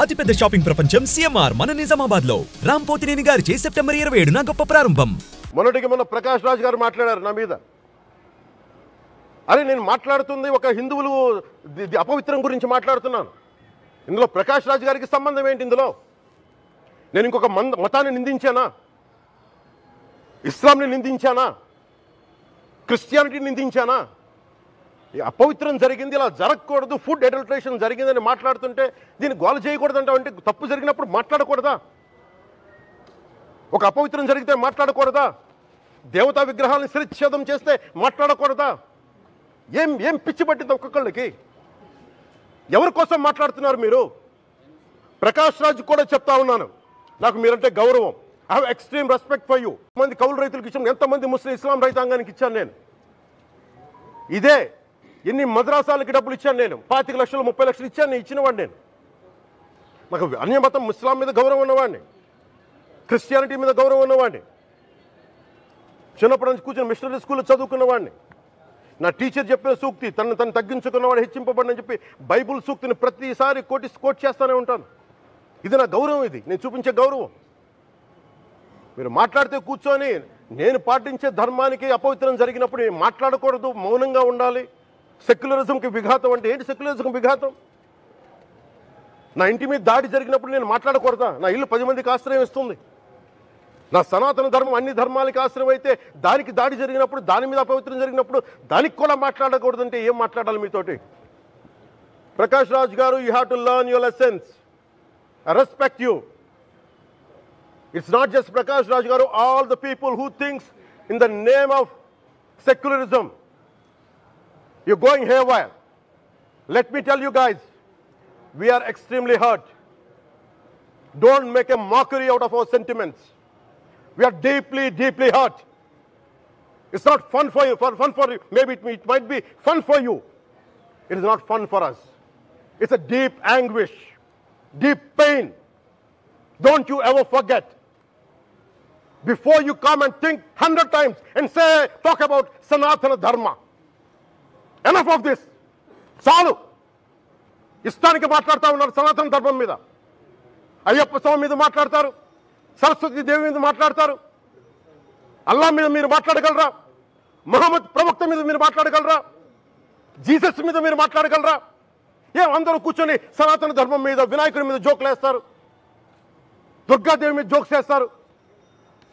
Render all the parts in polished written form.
అతిపెద్ద షాపింగ్ ప్రపంచం సిఎంఆర్ మన నిజామాబాద్ లో రాంపోతినేని గారిచే సెప్టెంబర్ 27న గొప్ప ప్రారంభం. మొన్న ప్రకాష్ రాజ్ గారు మాట్లాడారు నా మీద. అరే నేను మాట్లాడుతుంది ఒక హిందువులు అపవిత్రం గురించి మాట్లాడుతున్నాను. ఇందులో ప్రకాష్ రాజ్ గారికి సంబంధం ఏంటి? ఇందులో నేను ఇంకొక మతాన్ని నిందించానా? ఇస్లాంని నిందించానా? క్రిస్టియానిటీని నిందించానా? అపవిత్రం జరిగింది, ఇలా జరగకూడదు, ఫుడ్ అడల్టరేషన్ జరిగిందని మాట్లాడుతుంటే దీన్ని గోల చేయకూడదంటే అంటే తప్పు జరిగినప్పుడు మాట్లాడకూడదా? ఒక అపవిత్రం జరిగితే మాట్లాడకూడదా? దేవతా విగ్రహాలను శిరచ్ఛేదం చేస్తే మాట్లాడకూడదా? ఏం పిచ్చి పట్టింది ఒక్కొక్కళ్ళకి? ఎవరి కోసం మాట్లాడుతున్నారు మీరు? ప్రకాష్ రాజ్ కూడా చెప్తా ఉన్నాను, నాకు మీరంటే గౌరవం. I have extreme respect for you. మంది కౌలు రైతులకు ఇచ్చాను, ఎంతమంది ముస్లిం ఇస్లాం రైతాంగానికి ఇచ్చాను నేను. ఇదే ఎన్ని మద్రాసాలకి డబ్బులు ఇచ్చాను నేను, 25 లక్షలు 30 లక్షలు ఇచ్చాను, నేను ఇచ్చినవాడిని. నేను నాకు అన్యమతం ఇస్లాం మీద గౌరవం ఉన్నవాడిని, క్రిస్టియానిటీ మీద గౌరవం ఉన్నవాడిని, చిన్నప్పటి నుంచి కూర్చొని మిషనరీ స్కూల్లో చదువుకున్నవాడిని. నా టీచర్ చెప్పిన సూక్తి తను తగ్గించుకున్నవాడు హెచ్చింపబడని చెప్పి బైబుల్ సూక్తిని ప్రతిసారి కోట్ చేస్తూనే ఉంటాను. ఇది నా గౌరవం, ఇది నేను చూపించే గౌరవం. మీరు మాట్లాడితే కూర్చొని నేను పాటించే ధర్మానికి అపవిత్రం జరిగినప్పుడు మాట్లాడకూడదు, మౌనంగా ఉండాలి. సెక్యులరిజంకి విఘాతం అంటే ఏంటి? సెక్యులరిజంకి విఘాతం నా ఇంటి మీద దాడి జరిగినప్పుడు నేను మాట్లాడకూడదా? నా ఇల్లు 10 మందికి ఆశ్రయం ఇస్తుంది. నా సనాతన ధర్మం అన్ని ధర్మాలకి ఆశ్రయం అయితే దానికి దాడి జరిగినప్పుడు, దాని మీద అపవిత్రం జరిగినప్పుడు దానికి కూడా మాట్లాడకూడదంటే ఏం మాట్లాడాలి మీతోటి? ప్రకాష్ రాజ్ గారు, you have to learn your lessons. I respect you. It's not just Prakash Raj Garu, all the people who thinks in the name of secularism, you're going haywire. Let me tell you guys, we are extremely hurt. Don't make a mockery out of our sentiments. We are deeply, deeply hurt. It's not fun for you, for you. Maybe it might be fun for you. It is not fun for us. It's a deep anguish, deep pain. Don't you ever forget. Before you come and think 100 times and talk about Sanatana Dharma. Enough of this. చాలు. ఇష్టానికి మాట్లాడుతూ ఉన్నారు సనాతన ధర్మం మీద. అయ్యప్ప స్వామి మీద మాట్లాడతారు, సరస్వతి దేవి మీద మాట్లాడతారు. అల్లా మీద మీరు మాట్లాడగలరా? మహమ్మద్ ప్రవక్త మీద మీరు మాట్లాడగలరా? జీసస్ మీద మీరు మాట్లాడగలరా? అందరూ కూర్చొని సనాతన ధర్మం మీద, వినాయకుడి మీద జోకులు వేస్తారు, దుర్గాదేవి మీద జోక్స్ వేస్తారు,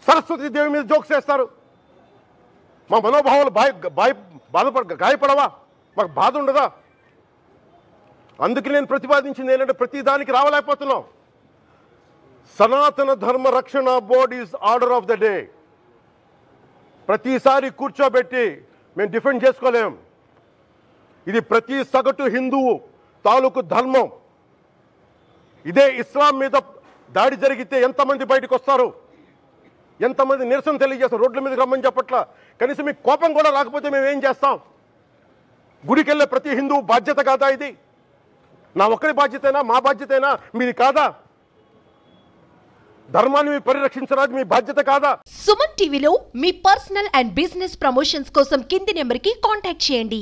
సరస్వతి దేవి మీద జోక్స్ వేస్తారు. మా మనోభావాలు గాయపడవా? మాకు బాధ ఉండదా? అందుకే నేను ప్రతిపాదించింది ఏంటంటే ప్రతి దానికి రావలేకపోతున్నాం. సనాతన ధర్మ రక్షణ board is order of the day. ప్రతిసారి కూర్చోబెట్టి మేము డిఫెండ్ చేసుకోలేం. ఇది ప్రతి సగటు హిందువు తాలూకు ధర్మం. ఇదే ఇస్లాం మీద దాడి జరిగితే ఎంతమంది బయటకు వస్తారు? ఎంతమంది నిరసన తెలియజేస్తారు? రోడ్ల మీదకి రమ్మని చెప్పట్లా. కనీసం మీకు కోపం కూడా రాకపోతే మేము ఏం చేస్తాం? గుడికి వెళ్ళే ప్రతి హిందువు బాధ్యత కాదా ఇది? నా ఒక్కరి బాధ్యతైనా, మా బాధ్యతైనా, మీది కాదా? ధర్మాన్ని పరిరక్షించడానికి మీ బాధ్యత కాదా? సుమన్ టీవీలో మీ పర్సనల్ అండ్ బిజినెస్ ప్రమోషన్స్ కోసం కింది నెంబర్కి కాంటాక్ట్ చేయండి.